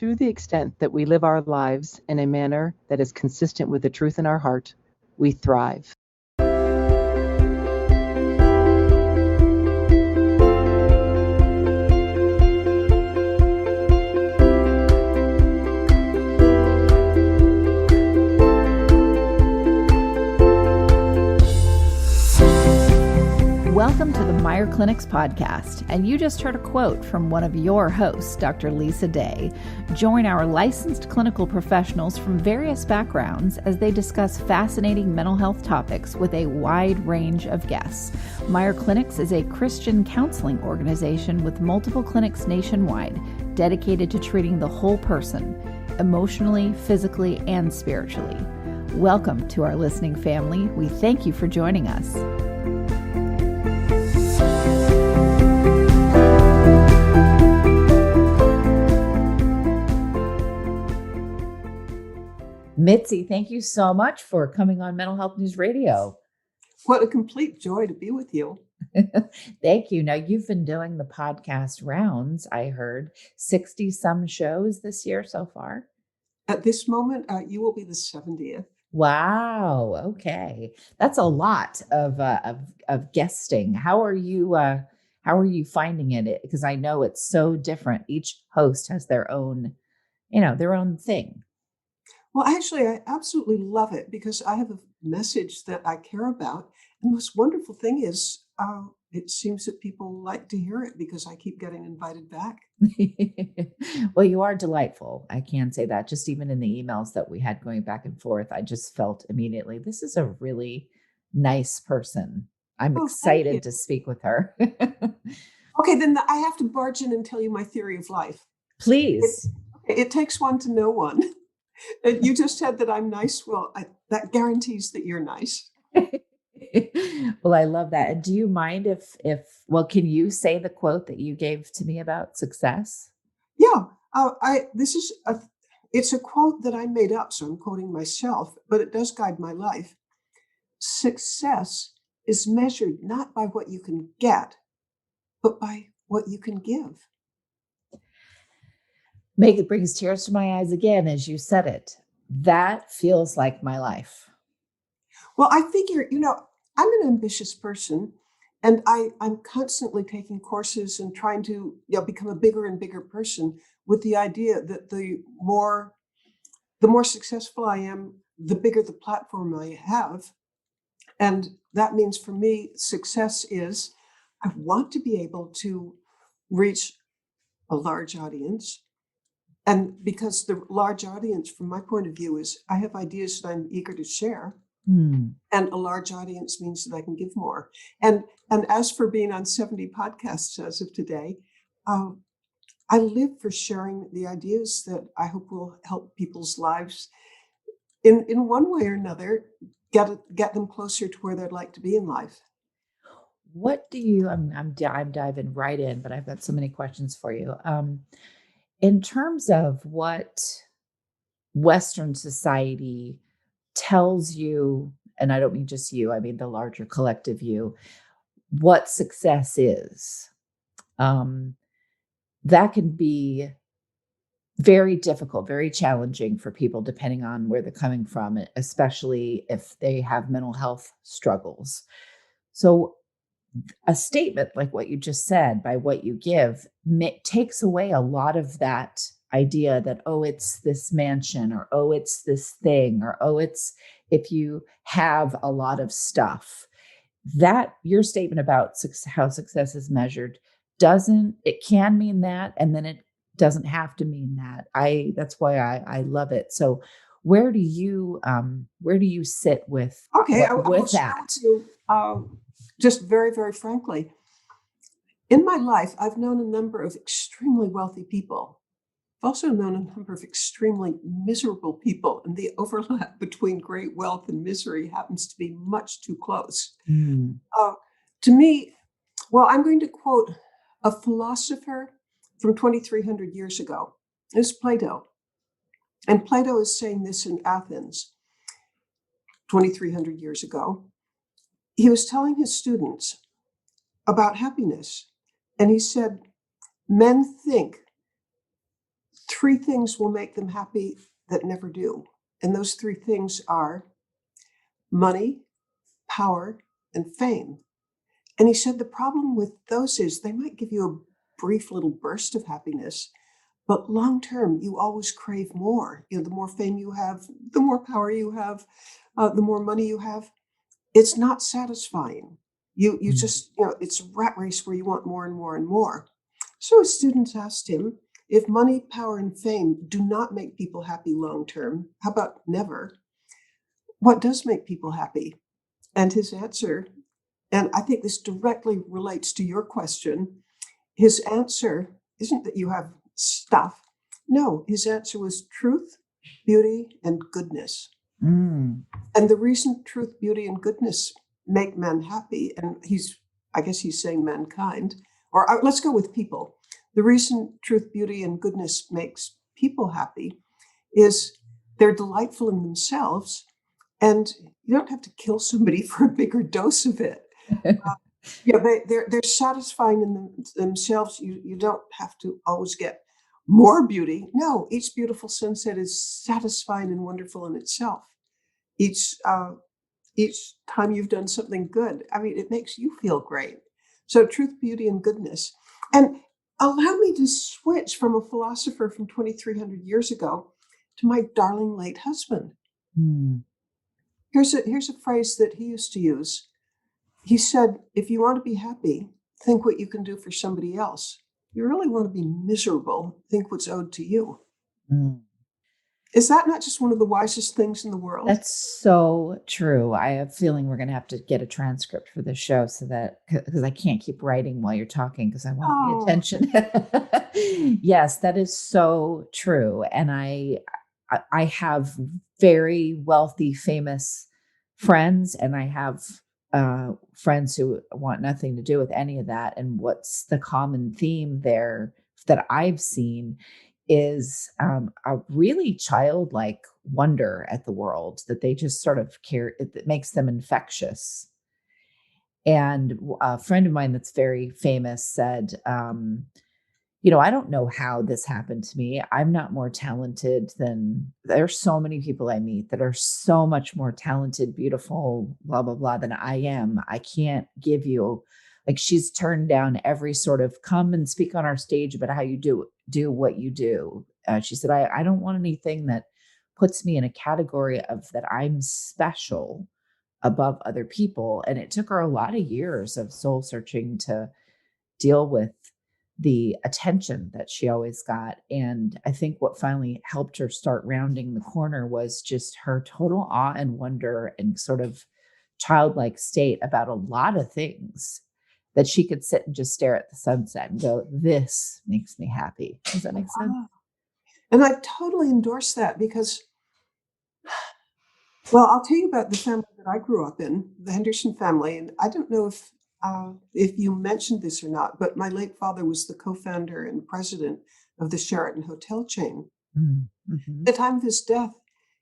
To the extent that we live our lives in a manner that is consistent with the truth in our heart, we thrive. Welcome to the Meier Clinics podcast, and you just heard a quote from one of your hosts, Dr. Lisa Day. Join our licensed clinical professionals from various backgrounds as they discuss fascinating mental health topics with a wide range of guests. Meier Clinics is a Christian counseling organization with multiple clinics nationwide dedicated to treating the whole person, emotionally, physically, and spiritually. Welcome to our listening family. We thank you for joining us. Mitzi, thank you so much for coming on Mental Health News Radio. What a complete joy to be with you. Thank you. Now, you've been doing the podcast rounds, I heard, 60 some shows this year so far. At this moment, you will be the 70th. Wow. Okay. That's a lot of guesting. How are you finding it? Because I know it's so different. Each host has their own thing. Well, actually, I absolutely love it because I have a message that I care about. And the most wonderful thing is it seems that people like to hear it because I keep getting invited back. Well, you are delightful. I can say that. Just even in the emails that we had going back and forth, I just felt immediately, this is a really nice person. I'm excited to speak with her. Okay, then I have to barge in and tell you my theory of life. Please. It takes one to know one. You just said that I'm nice. Well, that guarantees that you're nice. Well, I love that. And do you mind if can you say the quote that you gave to me about success? Yeah, it's a quote that I made up, so I'm quoting myself, but it does guide my life. Success is measured not by what you can get, but by what you can give. It brings tears to my eyes again as you said it. That feels like my life. Well, I figure, I'm an ambitious person, and I'm constantly taking courses and trying to become a bigger and bigger person with the idea that the more successful I am, the bigger the platform I have. And that means for me, success is I want to be able to reach a large audience. And because the large audience, from my point of view, is I have ideas that I'm eager to share. And a large audience means that I can give more. And as for being on 70 podcasts as of today, I live for sharing the ideas that I hope will help people's lives in one way or another, get them closer to where they'd like to be in life. What do you, I'm diving right in, but I've got so many questions for you. In terms of what Western society tells you, and I don't mean just you, I mean the larger collective you, what success is, that can be very difficult, very challenging for people depending on where they're coming from, especially if they have mental health struggles. So a statement like what you just said, by what you give, takes away a lot of that idea that, oh, it's this mansion, or, oh, it's this thing, or, oh, it's if you have a lot of stuff. That your statement about how success is measured it can mean that, and then it doesn't have to mean that. That's why I love it. So where do you sit with that? Just very, very frankly, in my life, I've known a number of extremely wealthy people. I've also known a number of extremely miserable people, and the overlap between great wealth and misery happens to be much too close. To me, well, I'm going to quote a philosopher from 2,300 years ago. It's Plato. And Plato is saying this in Athens 2,300 years ago. He was telling his students about happiness. And he said, men think 3 things will make them happy that never do. And those 3 things are money, power, and fame. And he said the problem with those is they might give you a brief little burst of happiness, but long term, you always crave more. The more fame you have, the more power you have, the more money you have. It's not satisfying. You just, it's a rat race where you want more and more and more. So his students asked him, if money, power, and fame do not make people happy long term, how about never? What does make people happy? And his answer, and I think this directly relates to your question, his answer isn't that you have stuff. No, his answer was truth, beauty, and goodness. Mm. And the reason truth, beauty, and goodness make men happy, and I guess he's saying mankind, or let's go with people. The reason truth, beauty, and goodness makes people happy is they're delightful in themselves, and you don't have to kill somebody for a bigger dose of it. They're satisfying in themselves. You don't have to always get more beauty. No, each beautiful sunset is satisfying and wonderful in itself. Each time you've done something good, it makes you feel great. So truth, beauty, and goodness. And allow me to switch from a philosopher from 2,300 years ago to my darling late husband. Mm. Here's a phrase that he used to use. He said, if you want to be happy, think what you can do for somebody else. You really want to be miserable, think what's owed to you. Mm. Is that not just one of the wisest things in the world? That's so true. I have a feeling we're going to have to get a transcript for this show so that, because I can't keep writing while you're talking because I want to pay attention. Yes, that is so true. And I have very wealthy, famous friends, and I have friends who want nothing to do with any of that. And what's the common theme there that I've seen is a really childlike wonder at the world that they just sort of care. It makes them infectious. And a friend of mine that's very famous said, I don't know how this happened to me. I'm not more talented there's so many people I meet that are so much more talented, beautiful, blah, blah, blah, than I am. I can't give you, like, she's turned down every sort of come and speak on our stage about how you do what you do. She said, I don't want anything that puts me in a category of that I'm special above other people. And it took her a lot of years of soul searching to deal with the attention that she always got. And I think what finally helped her start rounding the corner was just her total awe and wonder and sort of childlike state about a lot of things, that she could sit and just stare at the sunset and go, this makes me happy. Does that make sense? And I totally endorse that because, well, I'll tell you about the family that I grew up in, the Henderson family. And I don't know if you mentioned this or not, but my late father was the co-founder and president of the Sheraton hotel chain. Mm-hmm. At the time of his death,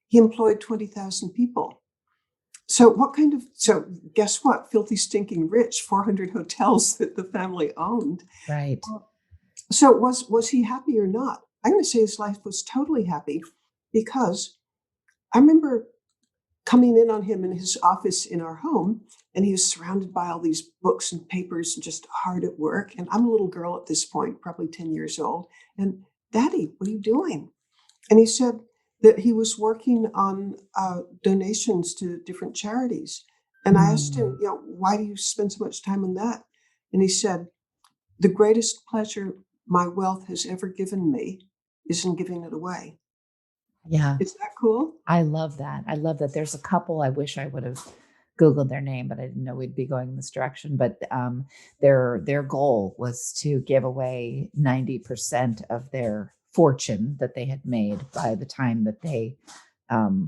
he employed 20,000 people. So guess what? Filthy, stinking rich, 400 hotels that the family owned. Right. So was he happy or not? I'm going to say his life was totally happy, because I remember coming in on him in his office in our home, and he was surrounded by all these books and papers and just hard at work. And I'm a little girl at this point, probably 10 years old. And Daddy, what are you doing? And he said that he was working on donations to different charities. And I asked him, why do you spend so much time on that? And he said, the greatest pleasure my wealth has ever given me is in giving it away. Yeah. Is that cool? I love that. I love that. There's a couple, I wish I would have Googled their name, but I didn't know we'd be going in this direction. But their goal was to give away 90% of their fortune that they had made by the time that they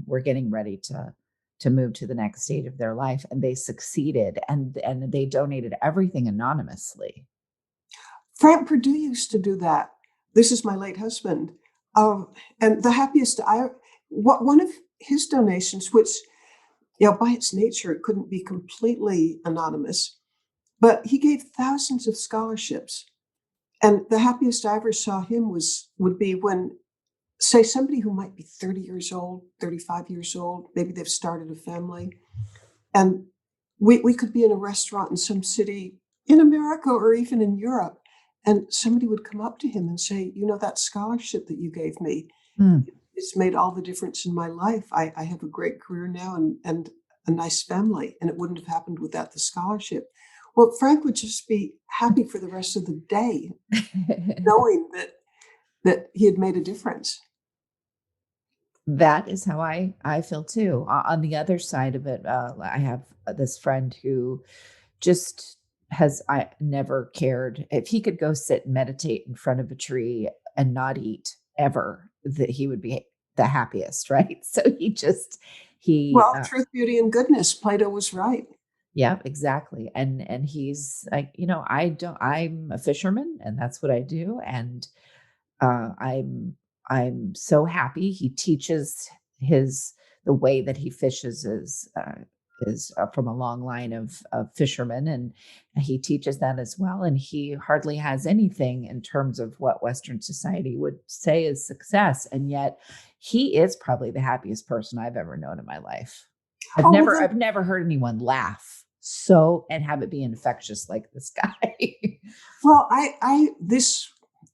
were getting ready to move to the next stage of their life. And they succeeded, and they donated everything anonymously. Frank Perdue used to do that. This is my late husband. And the happiest one of his donations, which, by its nature, it couldn't be completely anonymous, but he gave thousands of scholarships. And the happiest I ever saw him would be when say somebody who might be 30 years old, 35 years old, maybe they've started a family, and we could be in a restaurant in some city in America or even in Europe, and somebody would come up to him and say, that scholarship that you gave me, Mm. it's made all the difference in my life. I have a great career now and a nice family, and it wouldn't have happened without the scholarship. Well, Frank would just be happy for the rest of the day, knowing that he had made a difference. That is how I feel too. On the other side of it, I have this friend who just I never cared if he could go sit and meditate in front of a tree and not eat ever, that he would be the happiest, right? So he Well, truth, beauty, and goodness. Plato was right. yeah, exactly. And he's like, I'm a fisherman and that's what I do. And uh, I'm I'm so happy. He teaches the way that he fishes is from a long line of fishermen, and he teaches that as well. And he hardly has anything in terms of what Western society would say is success, and yet he is probably the happiest person I've ever known in my life. I've Oh, well, never then, I've never heard anyone laugh so and have it be infectious like this guy. well,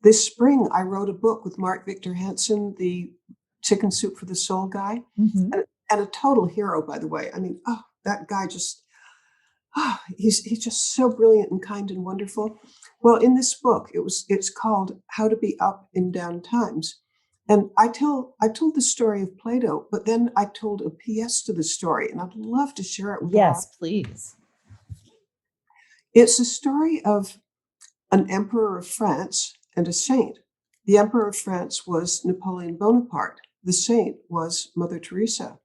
this spring I wrote a book with Mark Victor Hansen, the Chicken Soup for the Soul guy, Mhm. and a total hero, by the way. I mean, that guy just, he's just so brilliant and kind and wonderful. Well, in this book, it's called How to Be Up in Down Times. And I told the story of Plato, but then I told a PS to the story, and I'd love to share it with our. Yes, please. It's a story of an emperor of France and a saint. The emperor of France was Napoleon Bonaparte. The saint was Mother Teresa.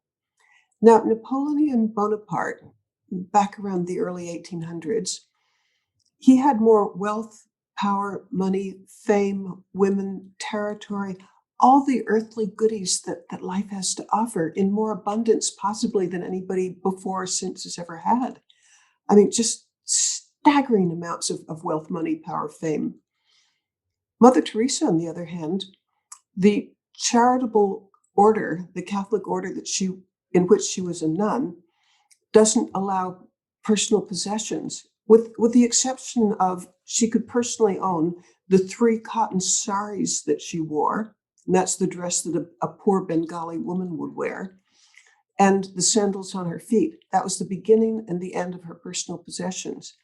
Now, Napoleon Bonaparte, back around the early 1800s, he had more wealth, power, money, fame, women, territory, all the earthly goodies that life has to offer in more abundance, possibly than anybody before or since has ever had. I mean, just staggering amounts of wealth, money, power, fame. Mother Teresa, on the other hand, the charitable order, the Catholic order in which she was a nun, doesn't allow personal possessions, with the exception of she could personally own the 3 cotton saris that she wore, and that's the dress that a poor Bengali woman would wear, and the sandals on her feet. That was the beginning and the end of her personal possessions.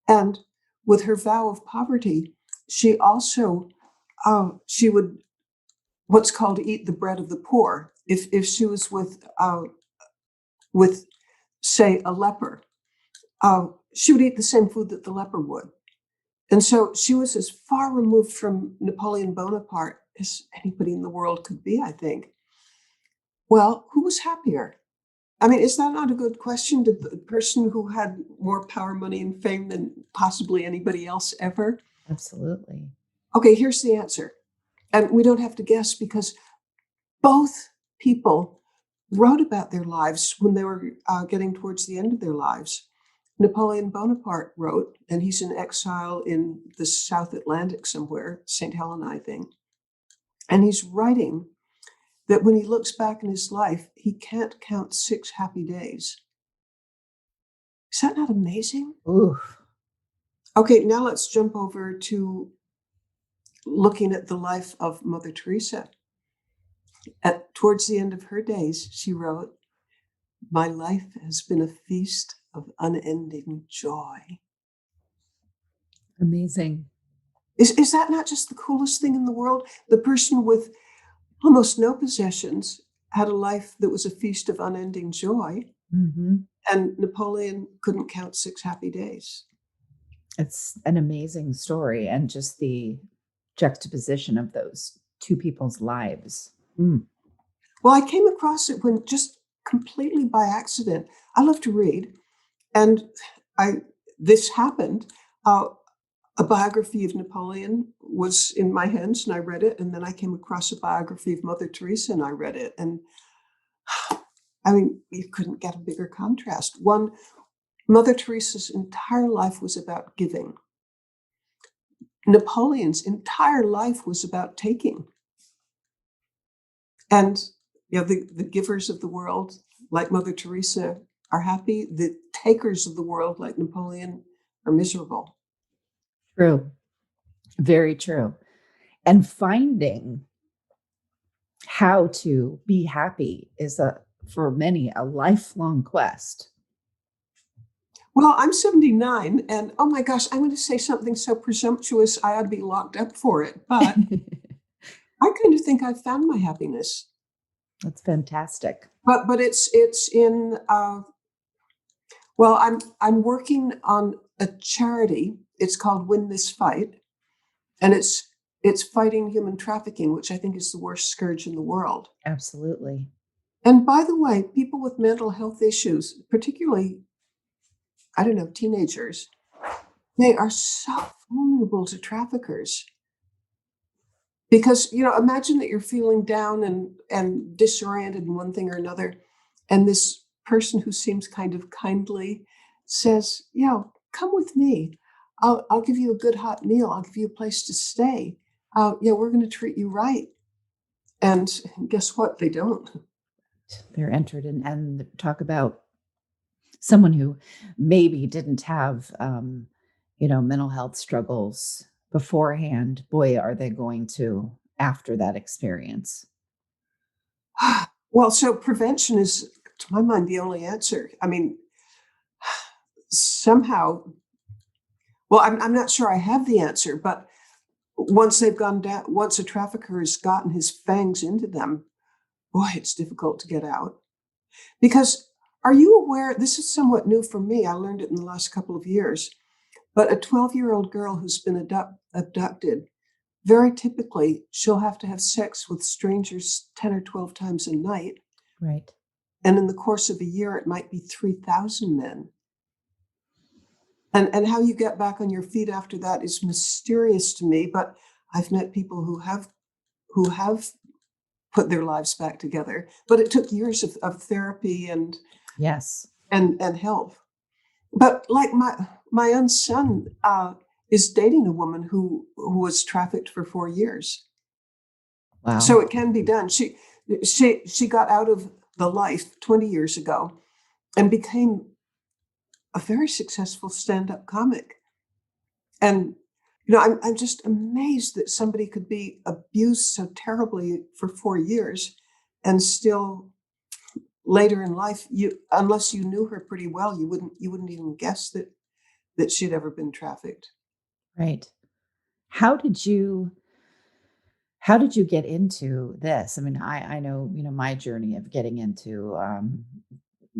And with her vow of poverty, she also she would what's called eat the bread of the poor. If she was with say a leper, she would eat the same food that the leper would. And so she was as far removed from Napoleon Bonaparte as anybody in the world could be, I think. Well, who was happier? I mean, is that not a good question? Did the person who had more power, money, and fame than possibly anybody else ever? Absolutely. Okay, here's the answer. And we don't have to guess because both people wrote about their lives when they were getting towards the end of their lives. Napoleon Bonaparte wrote, and he's in exile in the South Atlantic somewhere, St. Helena, I think. And he's writing that when he looks back in his life, he can't count 6 happy days. Is that not amazing? Ooh. Okay, now let's jump over to looking at the life of Mother Teresa. Towards the end of her days, she wrote, "My life has been a feast of unending joy." Amazing. Is that not just the coolest thing in the world? The person with almost no possessions had a life that was a feast of unending joy, Hmm. and Napoleon couldn't count 6 happy days. It's an amazing story, and just the juxtaposition of those two people's lives. Mm. Well, I came across it when just completely by accident. I love to read, and this happened. A biography of Napoleon was in my hands, and I read it. And then I came across a biography of Mother Teresa, and I read it. And I mean, you couldn't get a bigger contrast. Mother Teresa's entire life was about giving. Napoleon's entire life was about taking. And the givers of the world, like Mother Teresa, are happy. The takers of the world, like Napoleon, are miserable. True. Very true. And finding how to be happy is for many, a lifelong quest. Well, I'm 79, and oh my gosh, I'm going to say something so presumptuous I ought to be locked up for it. But I kind of think I've found my happiness. That's fantastic. But it's in well, I'm working on a charity. It's called Win This Fight, and it's fighting human trafficking, which I think is the worst scourge in the world. Absolutely. And by the way, people with mental health issues, particularly, I don't know, teenagers, they are so vulnerable to traffickers. Because, imagine that you're feeling down and disoriented in one thing or another, and this person who seems kind of kindly says, come with me. I'll give you a good hot meal. I'll give you a place to stay. We're going to treat you right. And guess what? They don't. They're entered in, and talk about someone who maybe didn't have, mental health struggles beforehand. Boy, are they going to after that experience. Well, so prevention is, to my mind, the only answer. I mean, somehow, well, I'm not sure I have the answer, but once they've gone down, once a trafficker has gotten his fangs into them, boy, it's difficult to get out. Because are you aware, this is somewhat new for me, I learned it in the last couple of years, but a 12-year-old girl who's been abducted, very typically, she'll have to have sex with strangers 10 or 12 times a night. Right. And in the course of a year, it might be 3,000 men. And how you get back on your feet after that is mysterious to me, but I've met people who have put their lives back together. But it took years of therapy and Yes. and help. But like my own son is dating a woman who was trafficked for 4 years. Wow. So it can be done. She got out of the life 20 years ago and became a very successful stand-up comic. And I'm just amazed that somebody could be abused so terribly for 4 years and still later in life, unless you knew her pretty well, you wouldn't even guess that she'd ever been trafficked. Right. How did you get into this? I mean, I know, my journey of getting into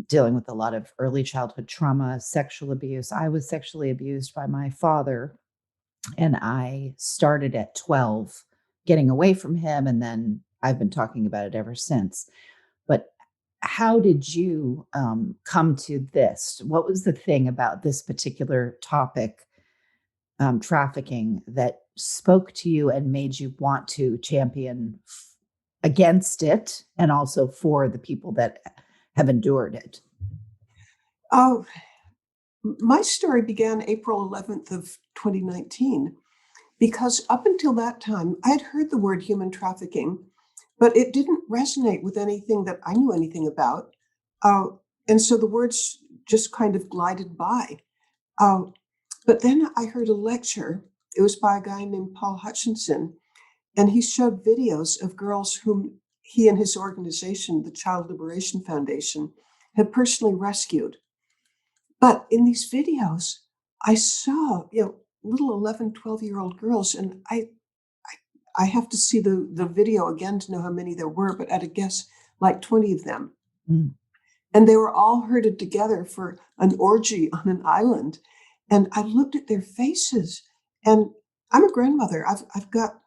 dealing with a lot of early childhood trauma, sexual abuse. I was sexually abused by my father, and I started at 12 getting away from him, and then I've been talking about it ever since. But how did you come to this? What was the thing about this particular topic, trafficking, that spoke to you and made you want to champion against it and also for the people that have endured it? Oh, my story began April 11th of 2019, because up until that time, I had heard the word human trafficking, but it didn't resonate with anything that I knew anything about. And so the words just kind of glided by. But then I heard a lecture. It was by a guy named Paul Hutchinson, and he showed videos of girls whom he and his organization, the Child Liberation Foundation, had personally rescued. But in these videos, I saw, little 11, 12-year-old girls, and I have to see the video again to know how many there were, but at a guess, like 20 of them. Mm. And they were all herded together for an orgy on an island. And I looked at their faces, and I'm a grandmother. I've got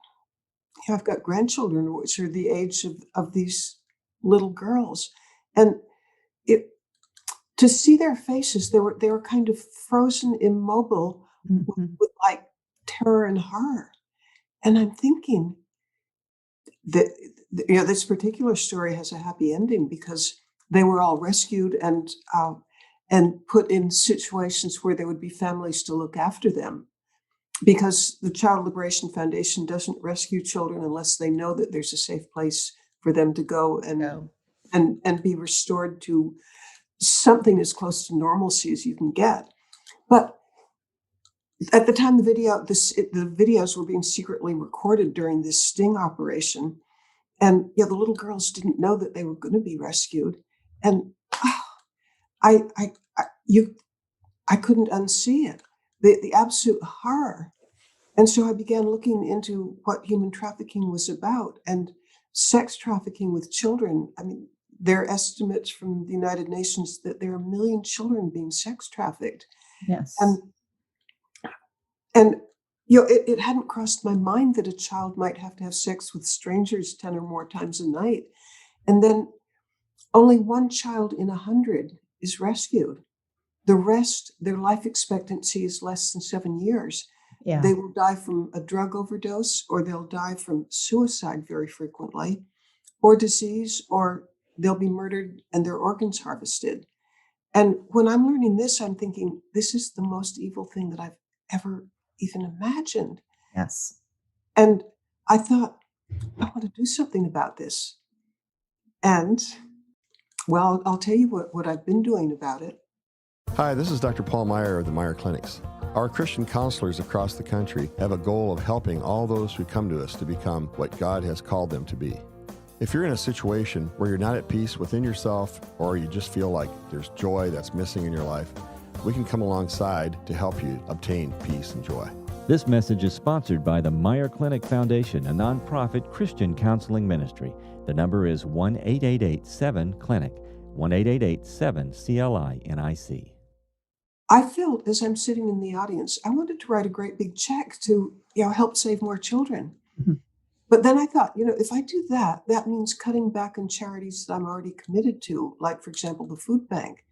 grandchildren which are the age of these little girls, and to see their faces, they were kind of frozen, immobile, with like terror and horror. And I'm thinking that this particular story has a happy ending because they were all rescued and put in situations where there would be families to look after them. Because the Child Liberation Foundation doesn't rescue children unless they know that there's a safe place for them to go and No. and be restored to something as close to normalcy as you can get. But at the time the videos were being secretly recorded during this sting operation, and the little girls didn't know that they were going to be rescued, and I I I, you I couldn't unsee it, the absolute horror. And so I began looking into what human trafficking was about, and sex trafficking with children. I mean, there are estimates from the United Nations that there are 1 million children being sex trafficked. Yes. And it hadn't crossed my mind that a child might have to have sex with strangers 10 or more times a night. And then only one child in 100 is rescued. The rest, their life expectancy is less than 7 years. Yeah. They will die from a drug overdose, or they'll die from suicide very frequently, or disease, or they'll be murdered and their organs harvested. And when I'm learning this, I'm thinking, this is the most evil thing that I've ever even imagined. Yes. And I thought, I want to do something about this. And, well, I'll tell you what I've been doing about it. Hi, this is Dr. Paul Meier of the Meier Clinics. Our Christian counselors across the country have a goal of helping all those who come to us to become what God has called them to be. If you're in a situation where you're not at peace within yourself, or you just feel like there's joy that's missing in your life, we can come alongside to help you obtain peace and joy. This message is sponsored by the Meier Clinic Foundation, a nonprofit Christian counseling ministry. The number is 1-888-7-CLINIC, 1-888-7-CLINIC. I felt, as I'm sitting in the audience, I wanted to write a great big check to help save more children. Mm-hmm. But then I thought, if I do that, that means cutting back on charities that I'm already committed to, like, for example, the food bank.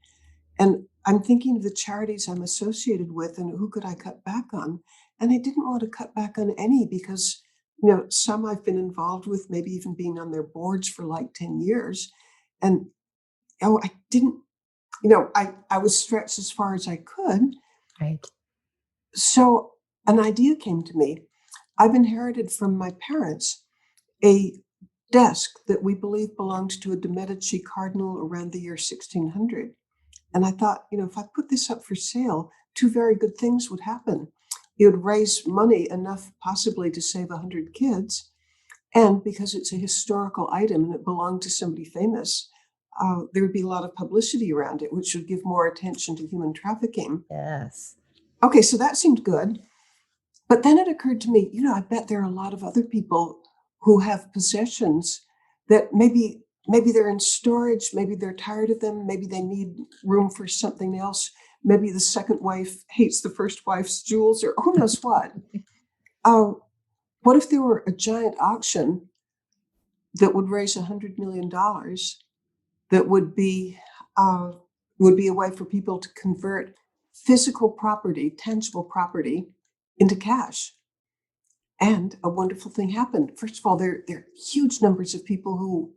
And I'm thinking of the charities I'm associated with and who could I cut back on? And I didn't want to cut back on any because, some I've been involved with, maybe even being on their boards for like 10 years. And I didn't, I was stretched as far as I could. Right. So an idea came to me. I've inherited from my parents a desk that we believe belonged to a de Medici cardinal around the year 1600. And I thought, if I put this up for sale, two very good things would happen. It would raise money enough possibly to save 100 kids. And because it's a historical item and it belonged to somebody famous, there would be a lot of publicity around it, which would give more attention to human trafficking. Yes. Okay, so that seemed good. But then it occurred to me, I bet there are a lot of other people who have possessions that maybe they're in storage, maybe they're tired of them, maybe they need room for something else. Maybe the second wife hates the first wife's jewels, or who knows what. What if there were a giant auction that would raise $100 million that would be a way for people to convert physical property, tangible property, into cash? And a wonderful thing happened. First of all, there are huge numbers of people who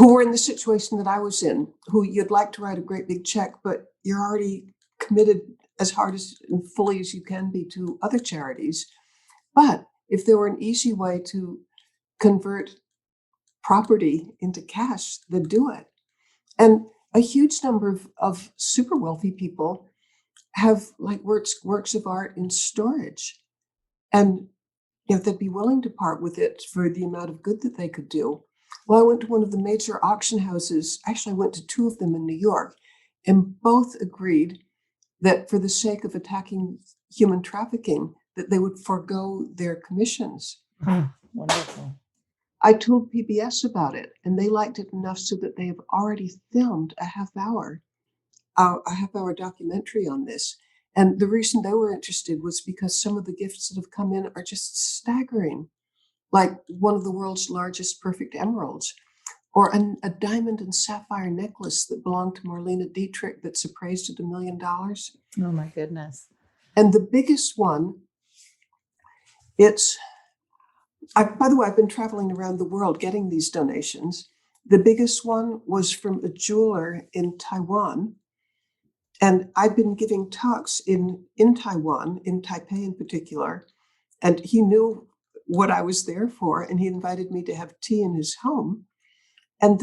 were in the situation that I was in, who you'd like to write a great big check, but you're already committed as hard as and fully as you can be to other charities. But if there were an easy way to convert property into cash, they'd do it. And a huge number of super wealthy people have like works of art in storage. And they'd be willing to part with it for the amount of good that they could do. Well, I went to one of the major auction houses. Actually, I went to two of them in New York, and both agreed that for the sake of attacking human trafficking, that they would forego their commissions. Wonderful. I told PBS about it, and they liked it enough so that they have already filmed a half-hour documentary on this. And the reason they were interested was because some of the gifts that have come in are just staggering, like one of the world's largest perfect emeralds, or a diamond and sapphire necklace that belonged to Marlene Dietrich that's appraised at $1 million. Oh my goodness. And the biggest one, by the way, I've been traveling around the world getting these donations. The biggest one was from a jeweler in Taiwan. And I've been giving talks in Taiwan, in Taipei in particular. And he knew what I was there for, and he invited me to have tea in his home. And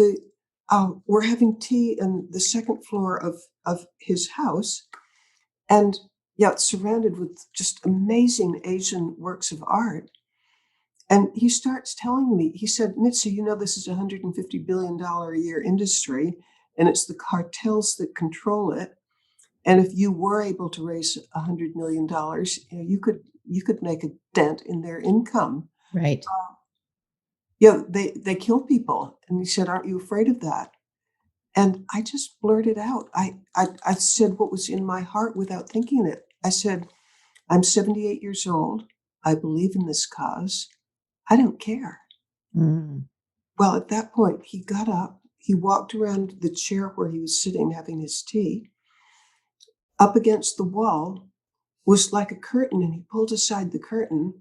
we're having tea on the second floor of his house. And yeah, it's surrounded with just amazing Asian works of art. And he starts telling me, he said, Mitzi, you know, this is a $150 billion a year industry, and it's the cartels that control it. And if you were able to raise $100 million, you could make a dent in their income. Right. They kill people. And he said, aren't you afraid of that? And I just blurted out. I said what was in my heart without thinking it. I said, I'm 78 years old. I believe in this cause. I don't care. Mm. Well, at that point, he got up. He walked around the chair where he was sitting having his tea. Up against the wall was like a curtain, and he pulled aside the curtain,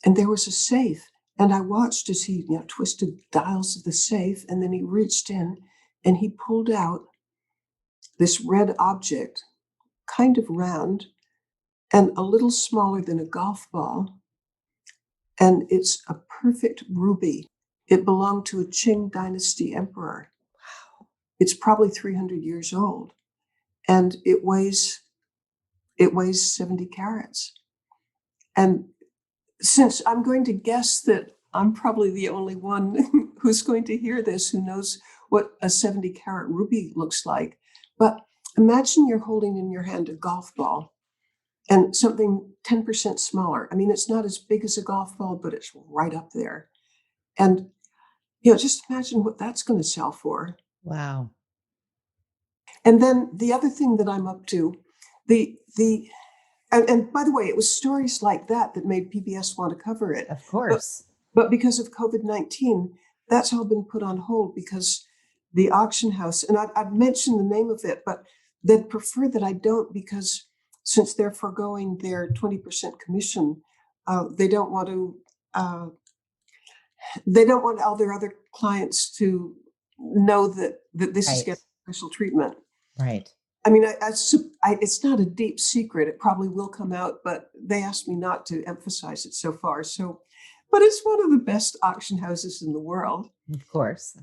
and there was a safe. And I watched as he twisted dials of the safe, and then he reached in and he pulled out this red object, kind of round and a little smaller than a golf ball. And it's a perfect ruby. It belonged to a Qing dynasty emperor. Wow. It's probably 300 years old. And it weighs 70 carats. And since I'm going to guess that I'm probably the only one who's going to hear this, who knows what a 70 carat ruby looks like. But imagine you're holding in your hand a golf ball and something 10% smaller. I mean, it's not as big as a golf ball, but it's right up there. And, just imagine what that's going to sell for. Wow. And then the other thing that I'm up to, and by the way, it was stories like that made PBS want to cover it. Of course. But because of COVID-19, that's all been put on hold because the auction house, and I'd mentioned the name of it, but they'd prefer that I don't, because since they're foregoing their 20% commission, they don't want all their other clients to know that this is Right. getting special treatment. Right. I mean, it's not a deep secret. It probably will come out, but they asked me not to emphasize it so far. So, but it's one of the best auction houses in the world. Of course.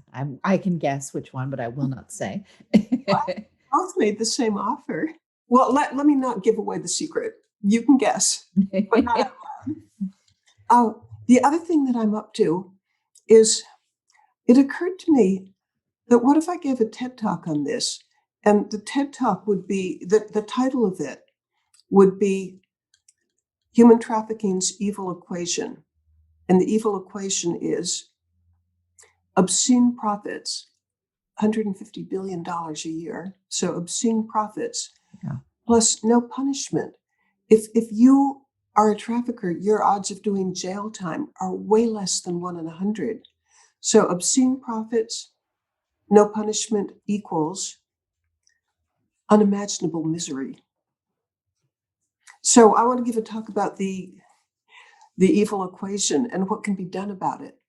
I can guess which one, but I will not say. Both made the same offer. Well, let me not give away the secret. You can guess, but not out loud. The other thing that I'm up to is, it occurred to me that what if I gave a TED Talk on this? And the TED Talk would be, the title of it would be Human Trafficking's Evil Equation. And the evil equation is obscene profits, $150 billion a year. So obscene profits, plus no punishment. If you are a trafficker, your odds of doing jail time are way less than 1 in 100. So obscene profits, no punishment equals unimaginable misery. So I want to give a talk about the evil equation and what can be done about it.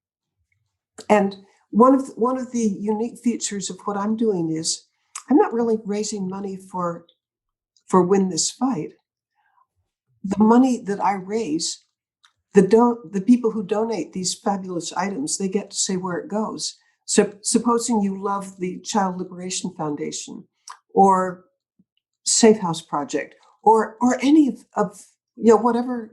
And one of the unique features of what I'm doing is I'm not really raising money for Win This Fight. The money that I raise, the people who donate these fabulous items, they get to say where it goes. So supposing you love the Child Liberation Foundation or Safe House Project or any of whatever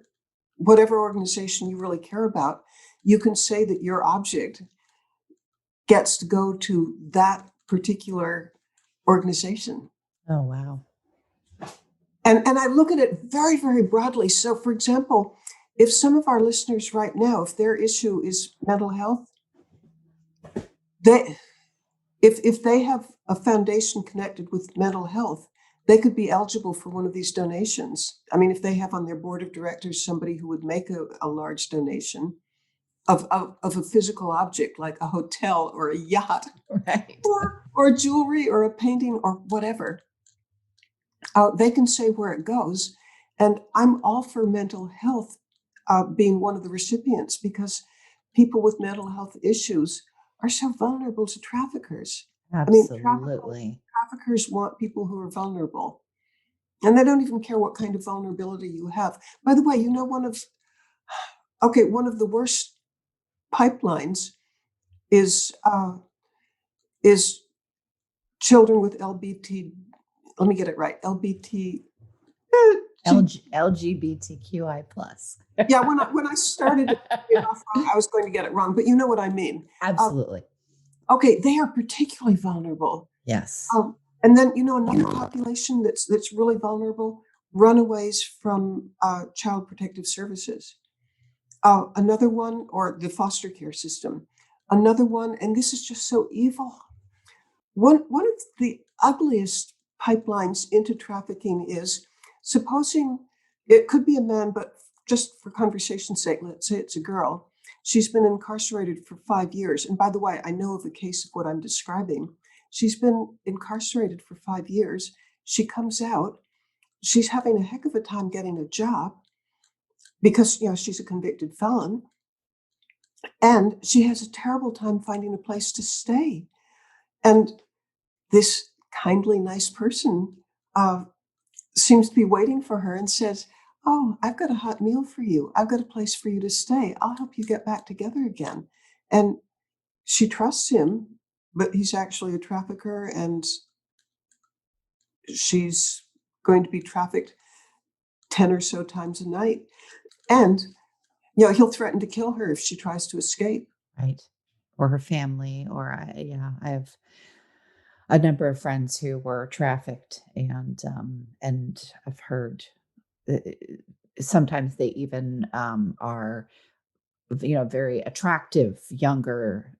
organization you really care about, you can say that your object gets to go to that particular organization. Oh, wow. And I look at it very, very broadly. So, for example, if some of our listeners right now, if their issue is mental health, if they have a foundation connected with mental health, they could be eligible for one of these donations. I mean, if they have on their board of directors somebody who would make a large donation of a physical object like a hotel or a yacht, Right. or jewelry or a painting or whatever, they can say where it goes. And I'm all for mental health being one of the recipients, because people with mental health issues are so vulnerable to traffickers. Absolutely. I mean, traffickers want people who are vulnerable, and they don't even care what kind of vulnerability you have. By the way, one of Okay, one of the worst pipelines is children with LBT. Let me get it right. LBT. LGBTQI plus. Yeah, when I started it off wrong, I was going to get it wrong, but you know what I mean. Absolutely. Okay, they are particularly vulnerable. Yes. And then, another population that's really vulnerable, runaways from child protective services. Another one, or the foster care system. Another one, and this is just so evil. One of the ugliest pipelines into trafficking is, supposing it could be a man, but just for conversation's sake, let's say it's a girl. She's been incarcerated for 5 years. And by the way, I know of a case of what I'm describing. She's been incarcerated for 5 years. She comes out. She's having a heck of a time getting a job because, she's a convicted felon. And she has a terrible time finding a place to stay. And this kindly, nice person seems to be waiting for her and says, "Oh, I've got a hot meal for you. I've got a place for you to stay. I'll help you get back together again." And she trusts him, but he's actually a trafficker, and she's going to be trafficked 10 or so times a night. And, he'll threaten to kill her if she tries to escape. Right. Or her family, or I have a number of friends who were trafficked, and I've heard uh, sometimes they even are, very attractive younger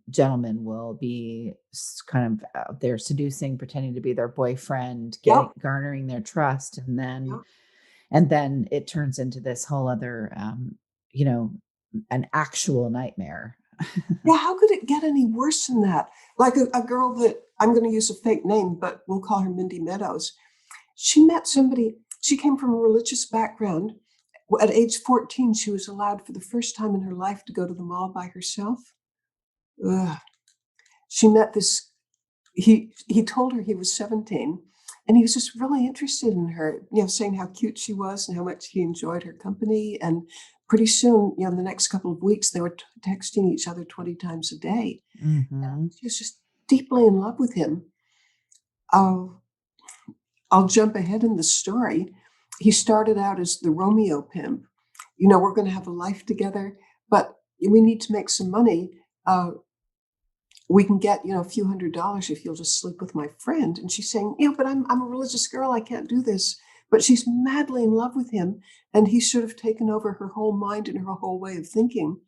gentlemen will be kind of out there seducing, pretending to be their boyfriend, Yep. garnering their trust, and Yep. then it turns into this whole other, an actual nightmare. Yeah, how could it get any worse than that? Like a girl that, I'm going to use a fake name, but we'll call her Mindy Meadows. She met somebody, she came from a religious background. At age 14, she was allowed for the first time in her life to go to the mall by herself. Ugh. She met this, he told her he was 17, and he was just really interested in her, saying how cute she was and how much he enjoyed her company. And pretty soon, in the next couple of weeks, they were texting each other 20 times a day. Mm-hmm. She was just deeply in love with him. I'll jump ahead in the story. He started out as the Romeo pimp. We're going to have a life together, but we need to make some money. We can get, a few $100s if you'll just sleep with my friend. And she's saying, but I'm a religious girl. I can't do this. But she's madly in love with him. And he's sort of taken over her whole mind and her whole way of thinking.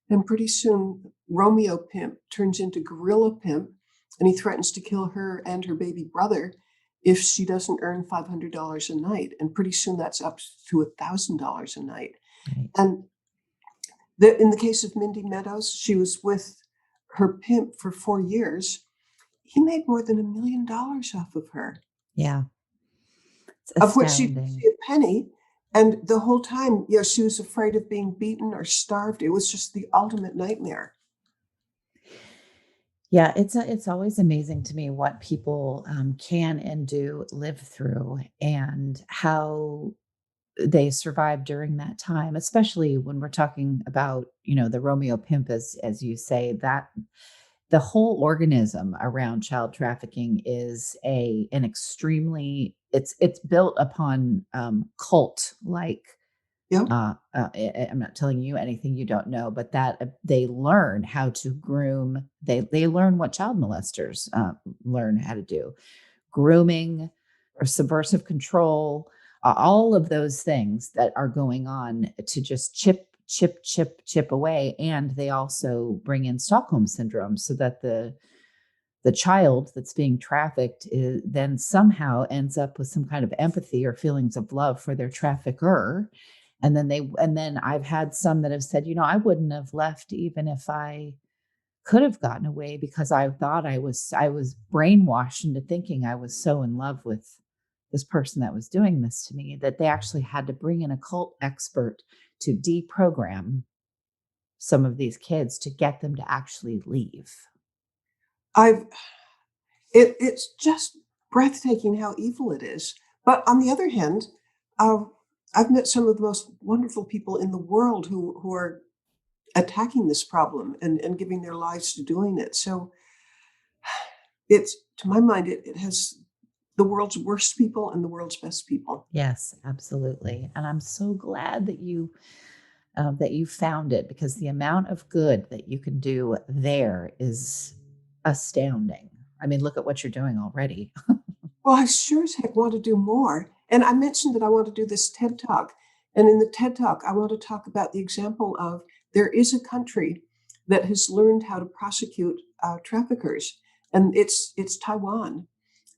And pretty soon, Romeo pimp turns into gorilla pimp. And he threatens to kill her and her baby brother if she doesn't earn $500 a night. And pretty soon that's up to $1,000 a night. Right. And in the case of Mindy Meadows, she was with her pimp for 4 years. He made more than $1 million off of her. Yeah. Of which she didn't see a penny. And the whole time, she was afraid of being beaten or starved. It was just the ultimate nightmare. Yeah, it's always amazing to me what people can and do live through, and how they survive during that time, especially when we're talking about, the Romeo pimp, as you say, that the whole organism around child trafficking is an extremely, it's built upon cult like. Yeah. I'm not telling you anything you don't know, but that they learn how to groom. They learn what child molesters learn how to do: grooming or subversive control, all of those things that are going on to just chip away. And they also bring in Stockholm syndrome, so that the child that's being trafficked then somehow ends up with some kind of empathy or feelings of love for their trafficker. And then I've had some that have said, I wouldn't have left even if I could have gotten away, because I thought I was brainwashed into thinking I was so in love with this person that was doing this to me, that they actually had to bring in a cult expert to deprogram some of these kids to get them to actually leave. It's just breathtaking how evil it is. But on the other hand, I've met some of the most wonderful people in the world who are attacking this problem and giving their lives to doing it. So it's, to my mind, it has the world's worst people and the world's best people. Yes, absolutely. And I'm so glad that you found it, because the amount of good that you can do there is astounding. I mean, look at what you're doing already. Well, I sure as heck want to do more. And I mentioned that I want to do this TED Talk. And in the TED Talk, I want to talk about the example of there is a country that has learned how to prosecute traffickers, and it's Taiwan.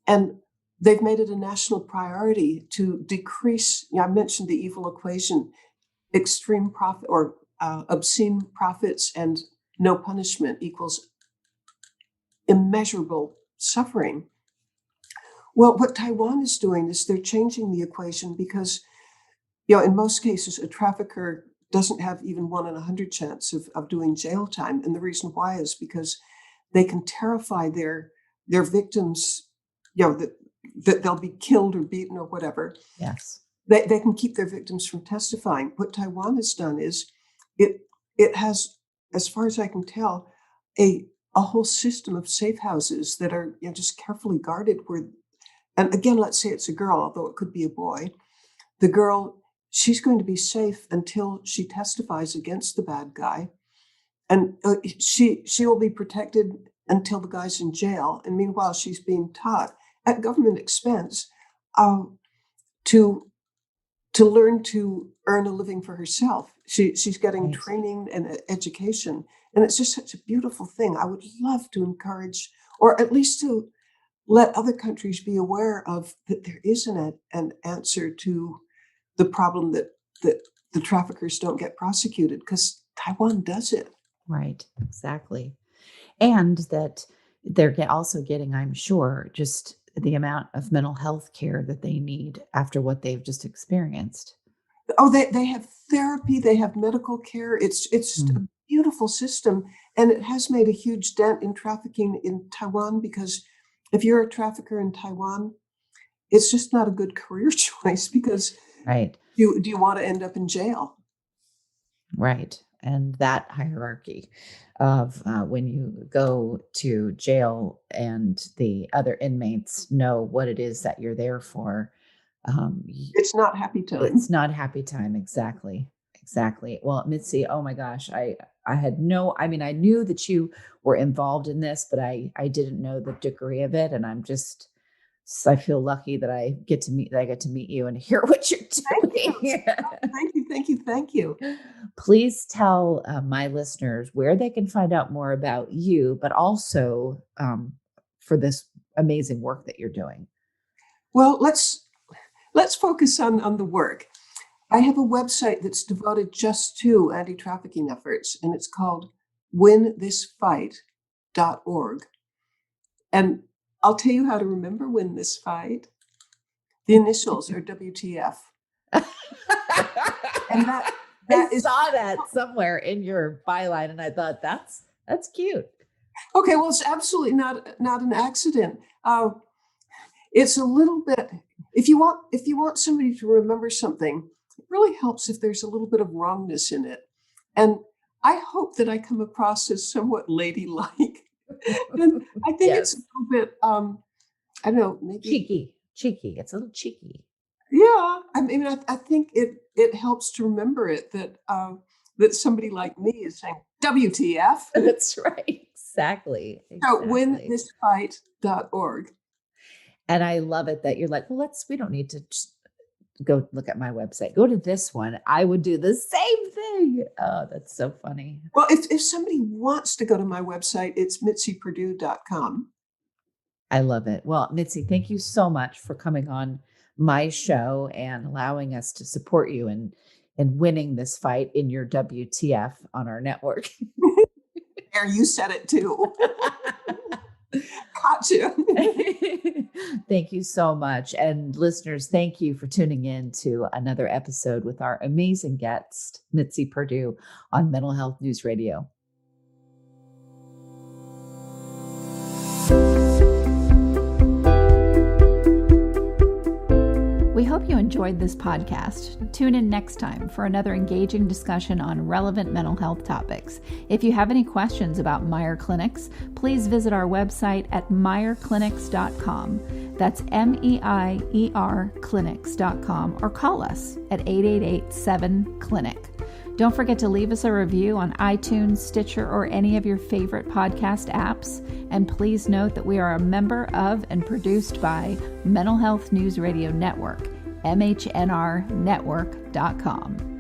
And they've made it a national priority to decrease, I mentioned the evil equation, extreme profit or obscene profits and no punishment equals immeasurable suffering. Well, what Taiwan is doing is they're changing the equation because, in most cases, a trafficker doesn't have even 1 in 100 chance of doing jail time. And the reason why is because they can terrify their victims, that they'll be killed or beaten or whatever. Yes. They can keep their victims from testifying. What Taiwan has done is it has, as far as I can tell, a whole system of safe houses that are just carefully guarded where, and again, let's say it's a girl, although it could be a boy. The girl, she's going to be safe until she testifies against the bad guy. And she will be protected until the guy's in jail. And meanwhile, she's being taught at government expense to learn to earn a living for herself. She's getting Nice. training and education. And it's just such a beautiful thing. I would love to encourage, or at least to let other countries be aware of that there is an answer to the problem that the traffickers don't get prosecuted, because Taiwan does it. Right. Exactly. And that they're also getting, I'm sure, just the amount of mental health care that they need after what they've just experienced. Oh, they have therapy, they have medical care. It's just a beautiful system. And it has made a huge dent in trafficking in Taiwan, because if you're a trafficker in Taiwan, it's just not a good career choice, because Right. do you want to end up in jail? Right. And that hierarchy of when you go to jail and the inmates inmates know what it is that you're there for. It's not happy time. It's not happy time. Exactly. Exactly. Well, Mitzi, oh my gosh, I knew that you were involved in this, but I didn't know the degree of it. And I feel lucky that I get to meet you and hear what you're doing. Thank you. Please tell my listeners where they can find out more about you, but also for this amazing work that you're doing. Well, let's focus on the work. I have a website that's devoted just to anti-trafficking efforts, and it's called winthisfight.org. And I'll tell you how to remember Win This Fight. The initials are WTF. And that I saw that somewhere in your byline, and I thought that's cute. Okay, well, it's absolutely not an accident. It's a little bit, if you want somebody to remember something, it really helps if there's a little bit of wrongness in it. And I hope that I come across as somewhat ladylike. And I think Yes. it's a little bit, I don't know, maybe cheeky. It's a little cheeky. Yeah, I mean, I think it helps to remember it that somebody like me is saying WTF. That's right. Exactly. So winthisfight.org. And I love it that you're like, well, we don't need to just go look at my website. Go to this one. I would do the same thing. Oh, that's so funny. Well, if somebody wants to go to my website, it's mitziperdue.com. I love it. Well, Mitzi, thank you so much for coming on my show and allowing us to support you in winning this fight in your WTF on our network. There, you said it too. Gotcha. Thank you so much. And listeners, thank you for tuning in to another episode with our amazing guest, Mitzi Perdue, on Mental Health News Radio. We hope you enjoyed this podcast. Tune in next time for another engaging discussion on relevant mental health topics. If you have any questions about Meier Clinics, please visit our website at meierclinics.com. That's MEIER clinics.com, or call us at 888-7-CLINIC. Don't forget to leave us a review on iTunes, Stitcher, or any of your favorite podcast apps. And please note that we are a member of and produced by Mental Health News Radio Network, MHNRnetwork.com.